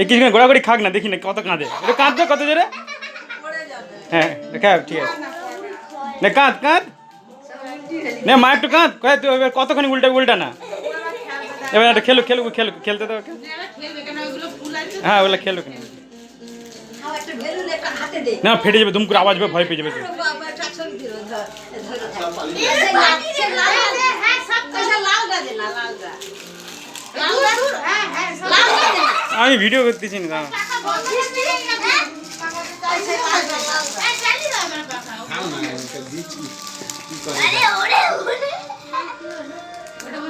এই কিছুক্ষণ ঘোরাঘুরি খাক না, দেখি না কত কাঁদে। এটা কাঁদবে কত জোরে। হ্যাঁ দেখা ঠিক আছে, না কাঁদ কাঁদ, না মা একটু কাঁদ, তুই এবার কতক্ষণ উল্টা না, এবার একটা খেলুক খেলুক খেলুক, খেলতে দাও। হ্যাঁ ওগুলো খেলুক না, না ফেটে যাবে, দুম করে আওয়াজ হবে, ভয় পেয়ে যাবে। আমি ভিডিও করতেছি না।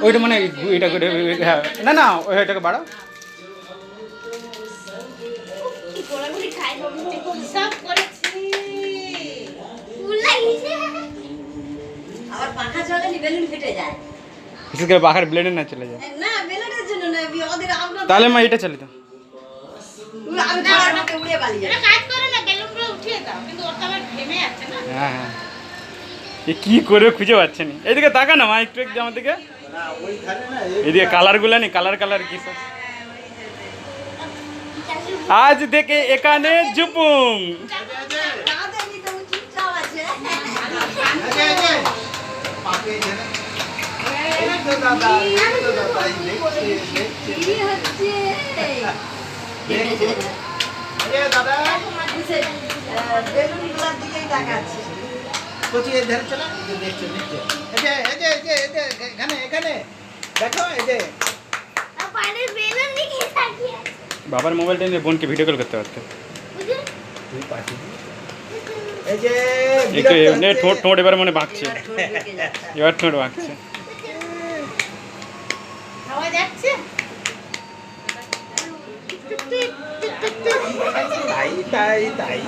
ওইটা মানে এটা করে, হ্যাঁ না না ওইটাকে বাড়াও। বিশেষ করে পাখার ব্লেডে না চলে যায়, তাহলে মা এটা চলে তো। হ্যাঁ হ্যাঁ কি করে খুঁজে পাচ্ছে না। এইদিকে তাকা না মা একটু, একটু আমার দিকে, এদিকে কালারগুলো নেই, কালার কালার কি সব। আজ থেকে এখানে জুপুং। বাবার মোবাইলটা নিয়ে বোনকে ভিডিও কল করতে পারতো। ঠোঁট এবার মনে বাঁকছে, এবার ঠোঁট বাঁকছে। তাই